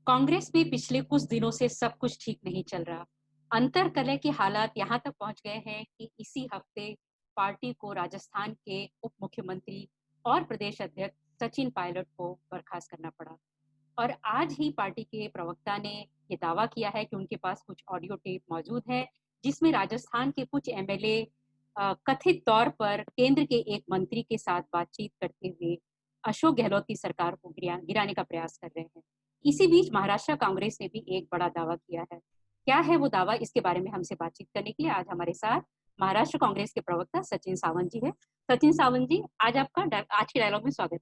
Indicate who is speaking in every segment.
Speaker 1: कांग्रेस में पिछले कुछ दिनों से सब कुछ ठीक नहीं चल रहा। अंतरकलह के हालात यहाँ तक पहुंच गए हैं कि इसी हफ्ते पार्टी को राजस्थान के उप मुख्यमंत्री और प्रदेश अध्यक्ष सचिन पायलट को बर्खास्त करना पड़ा। और आज ही पार्टी के प्रवक्ता ने ये दावा किया है कि उनके पास कुछ ऑडियो टेप मौजूद है, जिसमें राजस्थान के कुछ एमएलए कथित तौर पर केंद्र के एक मंत्री के साथ बातचीत करते हुए अशोक गहलोत की सरकार को गिराने का प्रयास कर रहे हैं। इसी बीच महाराष्ट्र कांग्रेस ने भी एक बड़ा दावा किया है। क्या है वो दावा, इसके बारे में हमसे बातचीत करने के लिए आज हमारे साथ महाराष्ट्र कांग्रेस के प्रवक्ता सचिन सावंत जी है। सचिन सावंत जी, आज आपका आज के डायलॉग में स्वागत है।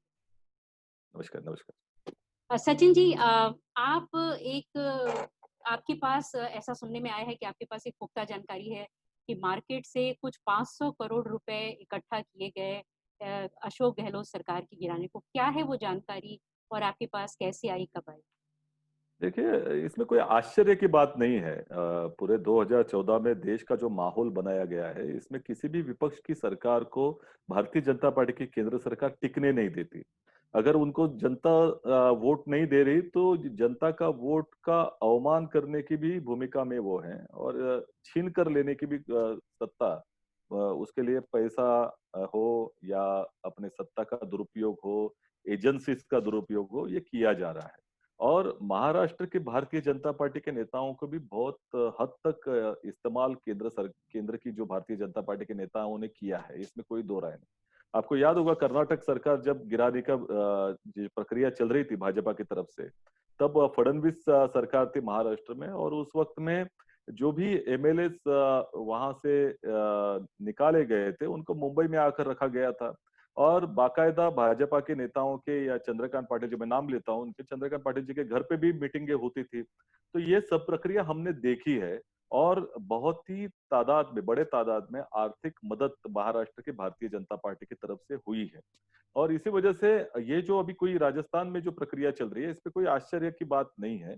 Speaker 2: नमस्कार, नमस्कार।
Speaker 1: सचिन जी, आप आपके पास ऐसा सुनने में आया है कि आपके पास एक पुख्ता जानकारी है कि मार्केट से कुछ 500 करोड़ रुपए इकट्ठा किए गए अशोक गहलोत सरकार की गिराने को। क्या है वो जानकारी और आपके पास कैसे आई, कब आई?
Speaker 2: देखिए, इसमें कोई आश्चर्य की बात नहीं है। पूरे 2014 में देश का जो माहौल बनाया गया है, इसमें किसी भी विपक्ष की सरकार को भारतीय जनता पार्टी की केंद्र सरकार टिकने नहीं देती। अगर उनको जनता वोट नहीं दे रही, तो जनता का वोट का अवमान करने की भी भूमिका में वो हैं और छीन कर लेने की भी सत्ता, उसके लिए पैसा हो या अपने सत्ता का दुरुपयोग हो, एजेंसीज का दुरुपयोग हो, ये किया जा रहा है। और महाराष्ट्र के भारतीय जनता पार्टी के नेताओं को भी बहुत हद तक इस्तेमाल केंद्र की जो भारतीय जनता पार्टी के नेताओं ने किया है, इसमें कोई दो राय नहीं। आपको याद होगा, कर्नाटक सरकार जब गिराने का जो प्रक्रिया चल रही थी भाजपा की तरफ से, तब फडणवीस सरकार थी महाराष्ट्र में, और उस वक्त में जो भी एमएलए वहां से निकाले गए थे, उनको मुंबई में आकर रखा गया था। और बाकायदा भाजपा के नेताओं के, या चंद्रकांत पाटिल, जो मैं नाम लेता हूं उनके, चंद्रकांत पाटिल जी के घर पे भी मीटिंगें होती थी। तो ये सब प्रक्रिया हमने देखी है, और बहुत ही तादाद में, बड़े तादाद में आर्थिक मदद महाराष्ट्र की भारतीय जनता पार्टी की तरफ से हुई है। और इसी वजह से ये जो अभी कोई राजस्थान में जो प्रक्रिया चल रही है, इस पे कोई आश्चर्य की बात नहीं है।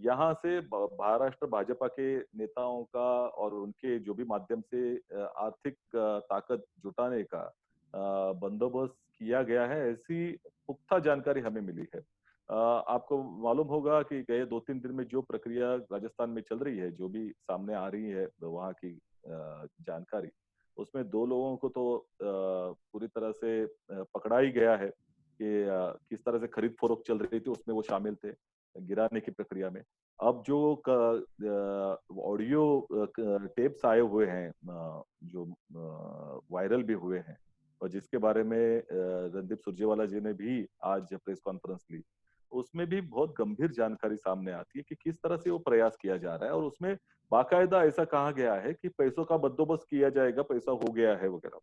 Speaker 2: यहाँ से महाराष्ट्र भाजपा के नेताओं का और उनके जो भी माध्यम से आर्थिक ताकत जुटाने का बंदोबस्त किया गया है, ऐसी पुख्ता जानकारी हमें मिली है। आपको मालूम होगा कि गए 2-3 दिन में जो प्रक्रिया राजस्थान में चल रही है, जो भी सामने आ रही है वहाँ की जानकारी, उसमें 2 लोगों को तो पूरी तरह से पकड़ा ही गया है कि किस तरह से खरीद फरोख्त चल रही थी, उसमें वो शामिल थे गिराने की प्रक्रिया में। अब जो ऑडियो टेप्स आए हुए हैं, जो वायरल भी हुए हैं, और जिसके बारे में रणदीप सुरजेवाला जी ने भी आज प्रेस कॉन्फ्रेंस ली, उसमें भी बहुत गंभीर जानकारी सामने आती है कि किस तरह से वो प्रयास किया जा रहा है। और उसमें बाकायदा ऐसा कहा गया है कि पैसों का बंदोबस्त किया जाएगा, पैसा हो गया है वगैरह।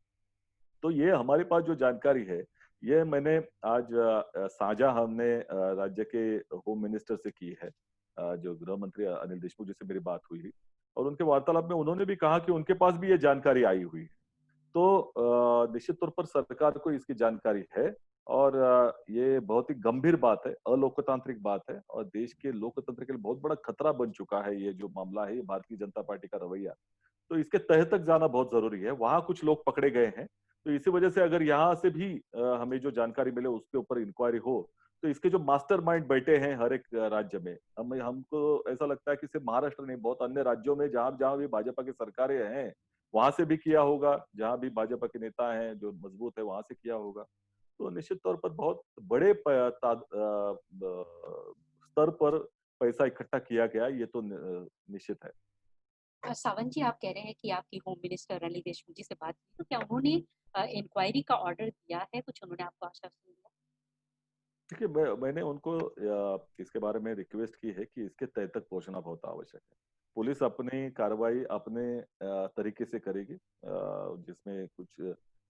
Speaker 2: तो ये हमारे पास जो जानकारी है, ये मैंने आज साझा हमने राज्य के होम मिनिस्टर से की है। जो गृह मंत्री अनिल देशमुख जी से मेरी बात हुई थी, और उनके वार्तालाप में उन्होंने भी कहा कि उनके पास भी ये जानकारी आई हुई है। तो निश्चित तौर पर सरकार को इसकी जानकारी है, और ये बहुत ही गंभीर बात है, अलोकतांत्रिक बात है, और देश के लोकतंत्र के लिए बहुत बड़ा खतरा बन चुका है ये जो मामला है, ये भारतीय जनता पार्टी का रवैया। तो इसके तह तक जाना बहुत जरूरी है। वहां कुछ लोग पकड़े गए हैं, तो इसी वजह से अगर यहाँ से भी हमें जो जानकारी मिले उसके ऊपर इंक्वायरी हो, तो इसके जो मास्टरमाइंड बैठे हैं हर एक राज्य में, हमको ऐसा लगता है कि सिर्फ महाराष्ट्र नहीं, बहुत अन्य राज्यों में जहां जहां भी भाजपा की सरकारें हैं, वहां से भी किया होगा। जहां भी भाजपा के नेता हैं जो मजबूत है, वहां से किया होगा। तो निश्चित तौर पर बहुत बड़े स्तर पर पैसा इकट्ठा किया गया, ये तो निश्चित है।
Speaker 1: सावंत जी, आप कह रहे हैं कि आपकी होम मिनिस्टर अनिल देशमुख जी से बात की, तो क्या उन्होंने इंक्वायरी का ऑर्डर दिया है? कुछ उन्होंने आपको आश्वासन दिया?
Speaker 2: देखिए, मैंने उनको इसके बारे में रिक्वेस्ट की है कि इसके तह तक पहुंचना बहुत आवश्यक है। पुलिस अपनी कार्रवाई अपने तरीके से करेगी, जिसमें कुछ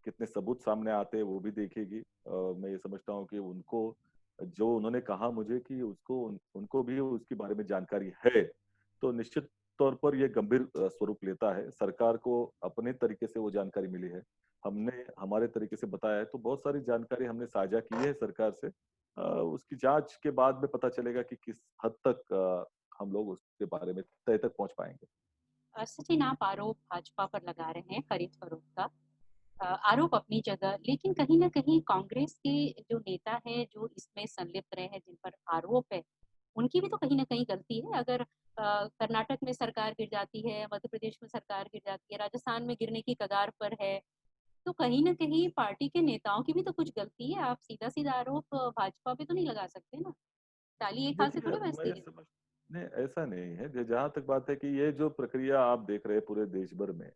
Speaker 2: कितने सबूत सामने आते हैं वो भी देखेगी। मैं ये समझता हूँ कि उनको, जो उन्होंने कहा मुझे कि उनको भी उसके बारे में जानकारी है, तो निश्चित तौर पर ये गंभीर स्वरूप लेता है। सरकार को अपने तरीके से वो जानकारी मिली है, हमने हमारे तरीके से बताया है, तो बहुत सारी जानकारी हमने साझा की है सरकार से। उसकी जांच के बाद में पता चलेगा कि किस हद तक हम लोग उसके बारे में तय तक पहुंच पाएंगे।
Speaker 1: सचिन, आप आरोप भाजपा पर लगा रहे हैं खरीद फरोख्त का। आरोप अपनी जगह, लेकिन कहीं न कहीं कांग्रेस के जो नेता हैं, जो इसमें संलिप्त रहे हैं, जिन पर आरोप है, उनकी भी तो कहीं न कहीं गलती है। अगर कर्नाटक में सरकार गिर जाती है, मध्य प्रदेश में सरकार गिर जाती है, राजस्थान में गिरने की कगार पर है, तो कहीं न कहीं पार्टी के नेताओं की भी तो कुछ गलती है। आप सीधा-सीधा आरोप भाजपा पे तो नहीं लगा सकते ना। टाली एक हाथ से
Speaker 2: देखिए,
Speaker 1: थोड़ी
Speaker 2: मैं
Speaker 1: बजती है।
Speaker 2: समझ नहीं, ऐसा नहीं है। जहाँ तक बात है कि ये जो प्रक्रिया आप देख रहे हैं पूरे देश भर में,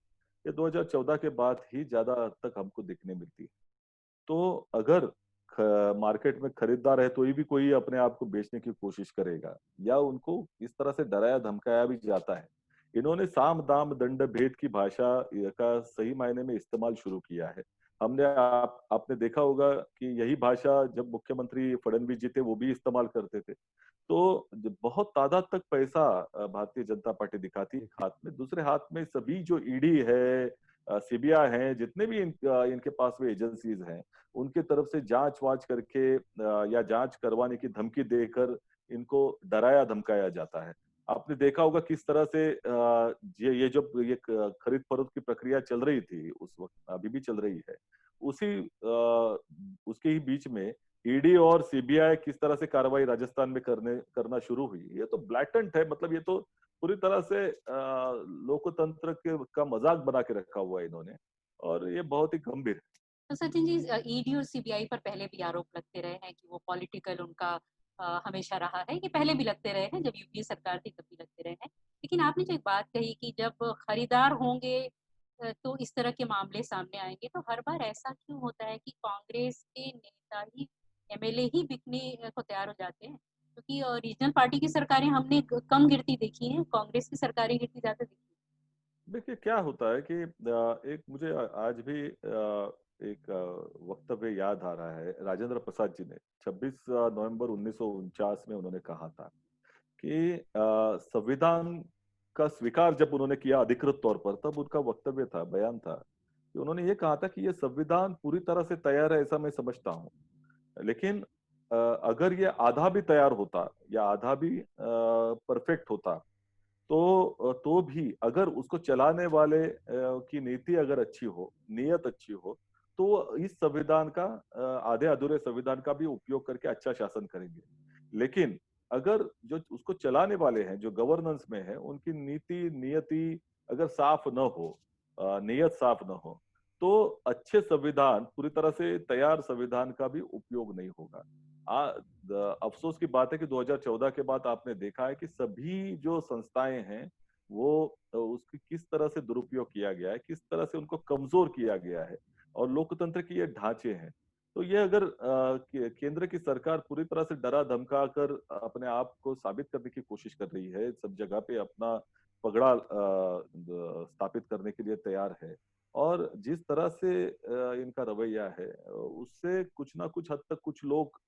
Speaker 2: ये 2014 के बाद ही ज्यादा हद तक हमको दिखने मिलती है। तो अगर मार्केट में खरीदार है तो ये भी कोई अपने आप को बेचने की कोशिश करेगा, या उनको इस तरह से डराया धमकाया भी जाता है। इन्होंने साम दाम दंड भेद की भाषा का सही मायने में इस्तेमाल शुरू किया है। आपने देखा होगा कि यही भाषा जब मुख्यमंत्री फडणवीस जी थे वो भी इस्तेमाल करते थे। तो बहुत तादाद तक पैसा भारतीय जनता पार्टी दिखाती है, एक हाथ में, दूसरे हाथ में सभी जो ईडी है, सीबीआई है, जितने भी इनके पास में एजेंसीज हैं, उनके तरफ से जांच वाच करके या जांच करवाने की धमकी देकर इनको डराया धमकाया जाता है। आपने देखा होगा किस तरह से ये जो ये खरीद फरोख्त की प्रक्रिया चल रही थी उस वक्त, अभी भी चल रही है, उसी उसके ही बीच में ईडी और सीबीआई किस तरह से कार्रवाई राजस्थान में करना शुरू हुई, ये तो ब्लैटेंट है। मतलब ये तो पूरी तरह से लोकतंत्र के का मजाक बना के रखा हुआ है इन्होंने, और ये बहुत ही गंभीर है।
Speaker 1: तो सचिन जी, ईडी और सीबीआई पर पहले भी आरोप लगते रहे हैं कि वो पॉलिटिकल उनका हमेशा रहा है। ये पहले भी लगते रहे हैं, जब यूपीए सरकार थी तब भी लगते रहे हैं। लेकिन आपने जो एक बात कही कि जब खरीदार होंगे तो इस तरह के मामले सामने आएंगे, तो हर बार ऐसा क्यों होता है कि कांग्रेस के नेता ही, एमएलए ही बिकने को तैयार हो जाते हैं? क्योंकि रीजनल पार्टी की सरकारें हमने कम गिरती देखी हैं, कांग्रेस की सरकारें गिरती ज्यादा देखी हैं।
Speaker 2: देखिए क्या होता है कि एक मुझे आज भी एक वक्तव्य याद आ रहा है, राजेंद्र प्रसाद जी ने 26 नवंबर 1949 में उन्होंने कहा था कि संविधान का स्वीकार जब उन्होंने किया अधिकृत तौर पर, तब उनका वक्तव्य था, बयान था कि उन्होंने ये कहा था कि ये संविधान पूरी तरह से तैयार है, ऐसा मैं समझता हूँ, लेकिन अगर ये आधा भी तैयार होता या आधा भी परफेक्ट होता, तो भी अगर उसको चलाने वाले की नीति अगर अच्छी हो, नियत अच्छी हो, तो वो इस संविधान का, आधे अधूरे संविधान का भी उपयोग करके अच्छा शासन करेंगे। लेकिन अगर जो उसको चलाने वाले हैं, जो गवर्नेंस में है, उनकी नीति नियति अगर साफ न हो, नियत साफ न हो, तो अच्छे संविधान, पूरी तरह से तैयार संविधान का भी उपयोग नहीं होगा। अफसोस की बात है कि 2014 के बाद आपने देखा है कि सभी जो संस्थाएं हैं, वो उसकी किस तरह से दुरुपयोग किया गया है, किस तरह से उनको कमजोर किया गया है, और लोकतंत्र के ये ढांचे हैं। तो ये अगर केंद्र की सरकार पूरी तरह से डरा धमका कर अपने आप को साबित करने की कोशिश कर रही है, सब जगह पे अपना पगड़ा स्थापित करने के लिए तैयार है, और जिस तरह से इनका रवैया है, उससे कुछ ना कुछ हद तक कुछ लोग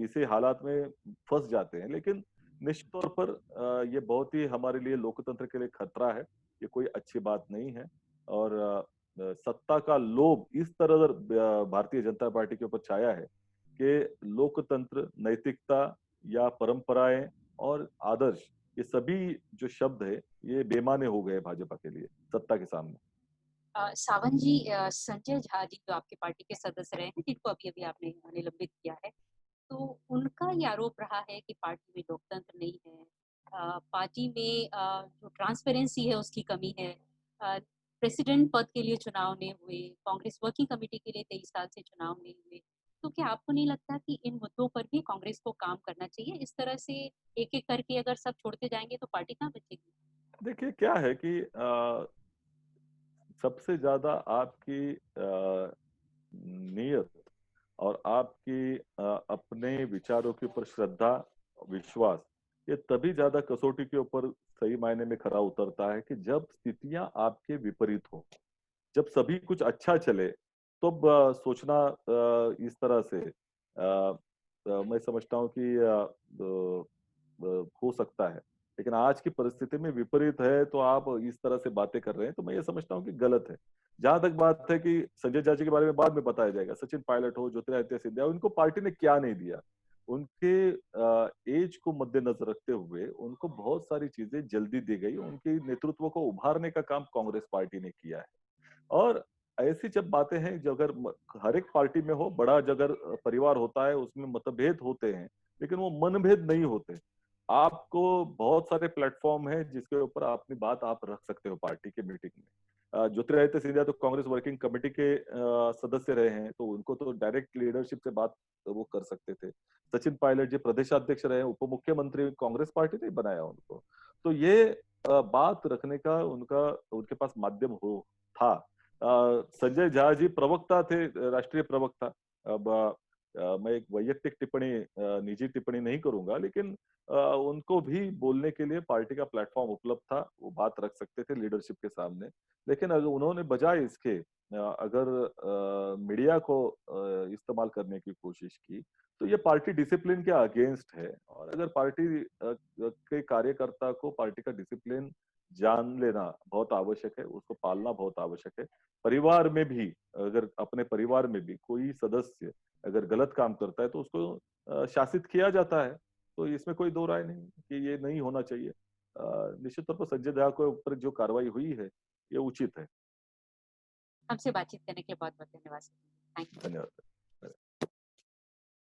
Speaker 2: इसी हालात में फंस जाते हैं। लेकिन निश्चित तौर पर ये बहुत ही हमारे लिए, लोकतंत्र के लिए खतरा है। ये कोई अच्छी बात नहीं है। और सत्ता का लोभ इस तरह भारतीय जनता पार्टी के ऊपर छाया है कि लोकतंत्र, नैतिकता या परंपराएं और आदर्श, ये सभी जो शब्द है, ये बेमाने हो गए भाजपा के लिए सत्ता के सामने।
Speaker 1: सावंत जी, संजय झा जी जो आपके पार्टी के सदस्य रहे हैं, जिनको अभी-अभी आपने निलंबित किया है, तो उनका ये आरोप रहा है कि पार्टी में लोकतंत्र नहीं है। पार्टी में जो ट्रांसपेरेंसी है उसकी कमी है। प्रेसिडेंट पद के लिए चुनाव नहीं हुए, कांग्रेस वर्किंग कमेटी के लिए 23 साल से चुनाव नहीं हुए। तो क्या आपको नहीं लगता कि इन मुद्दों पर भी कांग्रेस को काम करना चाहिए? इस तरह से एक-एक करके अगर सब छोड़ते जाएँगे तो पार्टी कहाँ बचेगी?
Speaker 2: देखिए क्या है कि सबसे ज्यादा आपकी नियत और आपकी अपने विचारों के ऊपर श्रद्धा, विश्वास, ये तभी ज्यादा कसौटी के ऊपर सही मायने में खरा उतरता है कि जब स्थितियां आपके विपरीत हो। जब सभी कुछ अच्छा चले, तो सोचना इस तरह से मैं समझता हूँ कि हो सकता है। लेकिन आज की परिस्थिति में विपरीत है, तो आप इस तरह से बातें कर रहे हैं, तो मैं ये समझता हूँ कि गलत है। जहां तक बात है कि संजय जाजी के बारे में बाद में बताया जाएगा, सचिन पायलट हो, ज्योतिरादित्य सिंधिया, उनको पार्टी ने क्या नहीं दिया। उनके एज को मद्देनजर रखते हुए उनको बहुत सारी चीजें जल्दी दी गई, उनके नेतृत्व को उभारने का काम कांग्रेस पार्टी ने किया है। और ऐसी जब बातें हैं जो अगर हर एक पार्टी में हो, बड़ा अगर परिवार होता है उसमें मतभेद होते हैं, लेकिन वो मनभेद नहीं होते। आपको बहुत सारे प्लेटफॉर्म हैं जिसके ऊपर अपनी बात आप रख सकते हो पार्टी के मीटिंग में। ज्योतिरादित्य सिंधिया तो कांग्रेस वर्किंग कमेटी के सदस्य रहे हैं, तो उनको तो डायरेक्ट लीडरशिप से बात वो कर सकते थे। सचिन पायलट जी प्रदेशाध्यक्ष रहे, उप मुख्यमंत्री, कांग्रेस पार्टी ने बनाया उनको। तो ये बात रखने का उनका उनके पास माध्यम हो था। संजय झा जी प्रवक्ता थे, राष्ट्रीय प्रवक्ता। अब मैं एक वैयक्तिक टिप्पणी, निजी टिप्पणी नहीं करूंगा, लेकिन उनको भी बोलने के लिए पार्टी का प्लेटफॉर्म उपलब्ध था, वो बात रख सकते थे लीडरशिप के सामने। लेकिन अगर उन्होंने बजाय इसके अगर मीडिया को इस्तेमाल करने की कोशिश की, तो ये पार्टी डिसिप्लिन के अगेंस्ट है। और अगर पार्टी के कार्यकर्ता को पार्टी का डिसिप्लिन जान लेना बहुत आवश्यक है, उसको पालना बहुत आवश्यक है। परिवार में भी, अगर अपने परिवार में भी कोई सदस्य अगर गलत काम करता है तो उसको शासित किया जाता है। तो इसमें कोई दो राय नहीं कि ये नहीं होना चाहिए। निश्चित तौर पर संजय दत्त के ऊपर जो कार्रवाई हुई है ये उचित है।
Speaker 1: हमसे बातचीत करने के लिए बहुत बहुत धन्यवाद। Thank you.
Speaker 2: धन्यवाद।